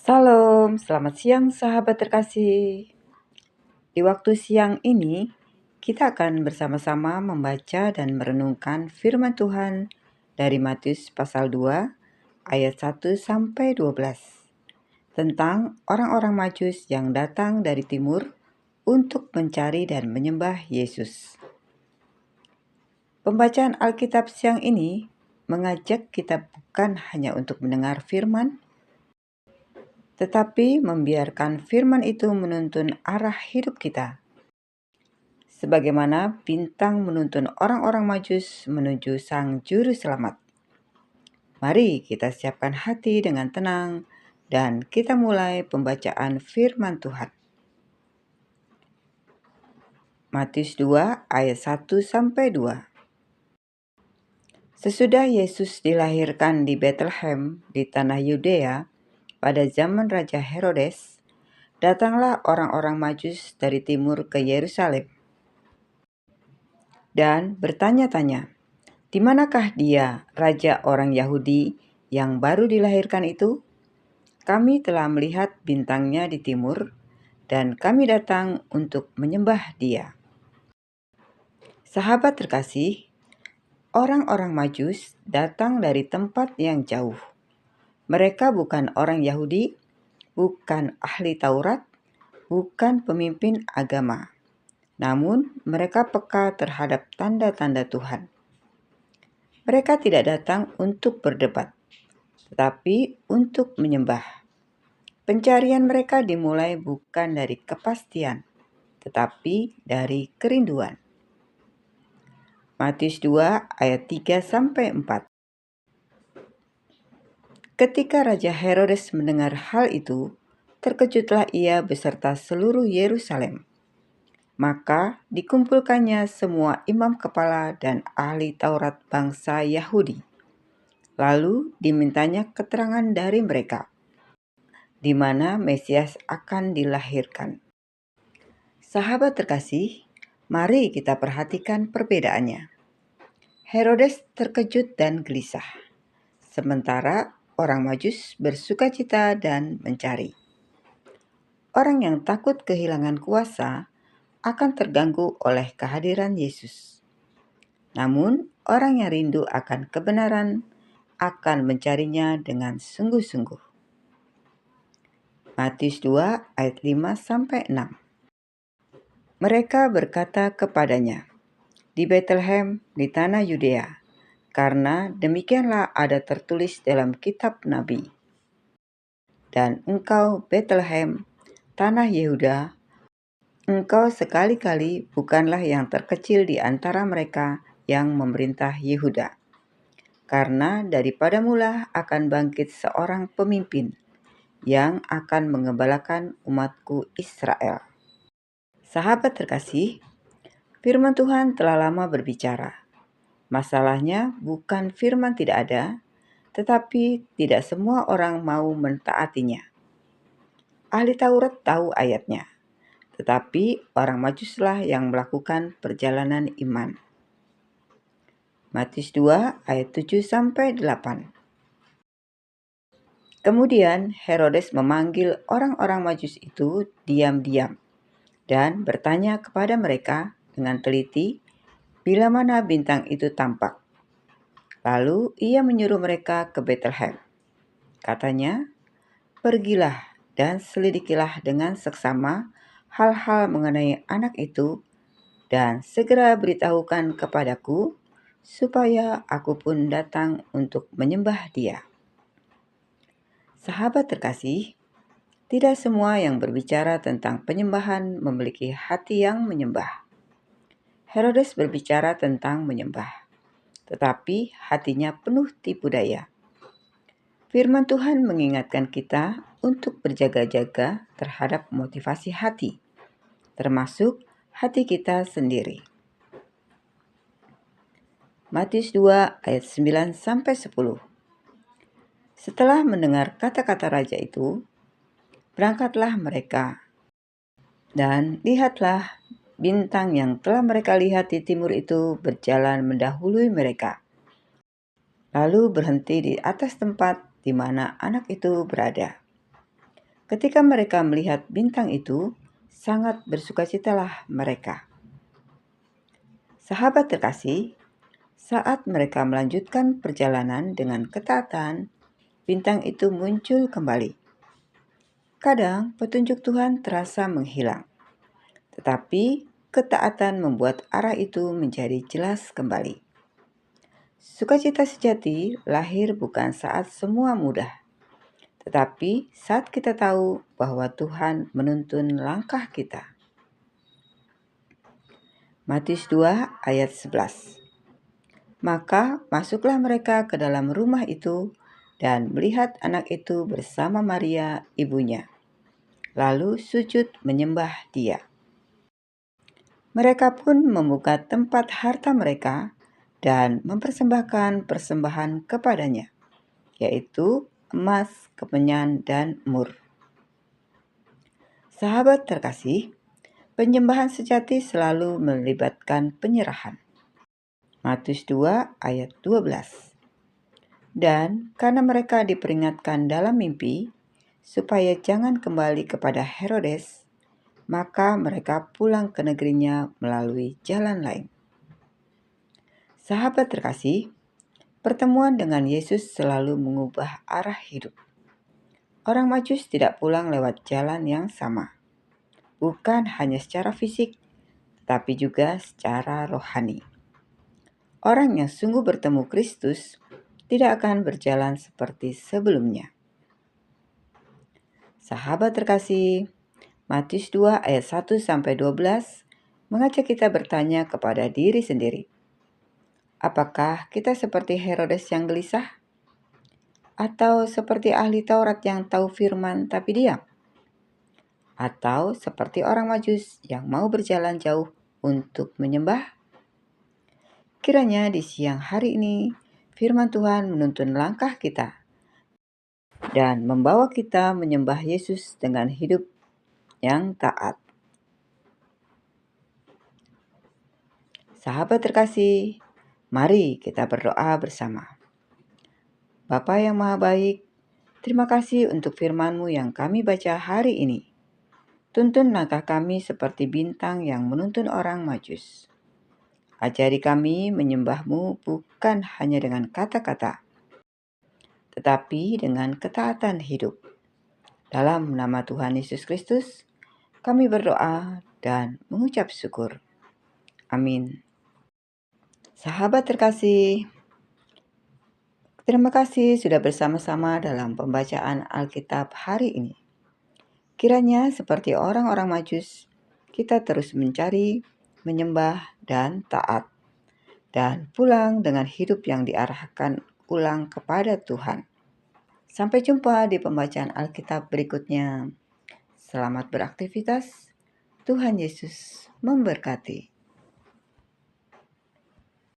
Salam, selamat siang sahabat terkasih. Di waktu siang ini, kita akan bersama-sama membaca dan merenungkan firman Tuhan dari Matius pasal 2 ayat 1 sampai 12 tentang orang-orang Majus yang datang dari timur untuk mencari dan menyembah Yesus. Pembacaan Alkitab siang ini mengajak kita bukan hanya untuk mendengar firman, tetapi membiarkan firman itu menuntun arah hidup kita. Sebagaimana bintang menuntun orang-orang Majus menuju Sang Juru Selamat. Mari kita siapkan hati dengan tenang dan kita mulai pembacaan firman Tuhan. Matius 2 ayat 1 sampai 2. Sesudah Yesus dilahirkan di Bethlehem di tanah Yudea pada zaman Raja Herodes, datanglah orang-orang Majus dari timur ke Yerusalem dan bertanya-tanya, "Di manakah dia, raja orang Yahudi yang baru dilahirkan itu? Kami telah melihat bintangnya di timur, dan kami datang untuk menyembah dia." Sahabat terkasih, orang-orang Majus datang dari tempat yang jauh. Mereka bukan orang Yahudi, bukan ahli Taurat, bukan pemimpin agama. Namun, mereka peka terhadap tanda-tanda Tuhan. Mereka tidak datang untuk berdebat, tetapi untuk menyembah. Pencarian mereka dimulai bukan dari kepastian, tetapi dari kerinduan. Matius 2 ayat 3-4. Ketika Raja Herodes mendengar hal itu, terkejutlah ia beserta seluruh Yerusalem. Maka dikumpulkannya semua imam kepala dan ahli Taurat bangsa Yahudi. Lalu dimintanya keterangan dari mereka, di mana Mesias akan dilahirkan. Sahabat terkasih, mari kita perhatikan perbedaannya. Herodes terkejut dan gelisah, sementara orang Majus bersukacita dan mencari. Orang yang takut kehilangan kuasa akan terganggu oleh kehadiran Yesus. Namun, orang yang rindu akan kebenaran akan mencarinya dengan sungguh-sungguh. Matius 2 ayat 5-6. Mereka berkata kepadanya, "Di Bethlehem, di tanah Yudea, karena demikianlah ada tertulis dalam kitab Nabi. Dan engkau Bethlehem, tanah Yehuda, engkau sekali-kali bukanlah yang terkecil di antara mereka yang memerintah Yehuda. Karena daripada mula akan bangkit seorang pemimpin yang akan mengembalakan umatku Israel." Sahabat terkasih, firman Tuhan telah lama berbicara. Masalahnya bukan firman tidak ada, tetapi tidak semua orang mau mentaatinya. Ahli Taurat tahu ayatnya, tetapi orang Majuslah yang melakukan perjalanan iman. Matius 2 ayat 7-8. Kemudian Herodes memanggil orang-orang Majus itu diam-diam dan bertanya kepada mereka dengan teliti bila mana bintang itu tampak. Lalu ia menyuruh mereka ke Bethlehem. Katanya, "Pergilah dan selidikilah dengan seksama hal-hal mengenai anak itu dan segera beritahukan kepadaku supaya aku pun datang untuk menyembah dia." Sahabat terkasih, tidak semua yang berbicara tentang penyembahan memiliki hati yang menyembah. Herodes berbicara tentang menyembah, tetapi hatinya penuh tipu daya. Firman Tuhan mengingatkan kita untuk berjaga-jaga terhadap motivasi hati, termasuk hati kita sendiri. Matius 2 ayat 9-10. Setelah mendengar kata-kata raja itu, berangkatlah mereka, dan lihatlah bintang yang telah mereka lihat di timur itu berjalan mendahului mereka, lalu berhenti di atas tempat di mana anak itu berada. Ketika mereka melihat bintang itu, sangat bersukacitalah mereka. Sahabat terkasih, saat mereka melanjutkan perjalanan dengan ketaatan, bintang itu muncul kembali. Kadang petunjuk Tuhan terasa menghilang, tetapi ketaatan membuat arah itu menjadi jelas kembali. Sukacita sejati lahir bukan saat semua mudah, tetapi saat kita tahu bahwa Tuhan menuntun langkah kita. Matius 2 ayat 11. Maka masuklah mereka ke dalam rumah itu dan melihat anak itu bersama Maria ibunya. Lalu sujud menyembah dia. Mereka pun membuka tempat harta mereka dan mempersembahkan persembahan kepadanya, yaitu emas, kemenyan, dan mur. Sahabat terkasih, penyembahan sejati selalu melibatkan penyerahan. Matius 2 ayat 12. Dan karena mereka diperingatkan dalam mimpi, supaya jangan kembali kepada Herodes, maka mereka pulang ke negerinya melalui jalan lain. Sahabat terkasih, pertemuan dengan Yesus selalu mengubah arah hidup. Orang Majus tidak pulang lewat jalan yang sama, bukan hanya secara fisik, tapi juga secara rohani. Orang yang sungguh bertemu Kristus tidak akan berjalan seperti sebelumnya. Sahabat terkasih, Matius 2 ayat 1-12 mengajak kita bertanya kepada diri sendiri. Apakah kita seperti Herodes yang gelisah? Atau seperti ahli Taurat yang tahu firman tapi diam? Atau seperti orang Majus yang mau berjalan jauh untuk menyembah? Kiranya di siang hari ini, firman Tuhan menuntun langkah kita dan membawa kita menyembah Yesus dengan hidup yang taat. Sahabat terkasih, mari kita berdoa bersama. Bapa yang Maha Baik, terima kasih untuk firman-Mu yang kami baca hari ini. Tuntun langkah kami seperti bintang yang menuntun orang Majus. Ajari kami menyembah-Mu bukan hanya dengan kata-kata, tetapi dengan ketaatan hidup. Dalam nama Tuhan Yesus Kristus, kami berdoa dan mengucap syukur. Amin. Sahabat terkasih, terima kasih sudah bersama-sama dalam pembacaan Alkitab hari ini. Kiranya seperti orang-orang Majus, kita terus mencari, menyembah, dan taat, dan pulang dengan hidup yang diarahkan ulang kepada Tuhan. Sampai jumpa di pembacaan Alkitab berikutnya. Selamat beraktivitas. Tuhan Yesus memberkati.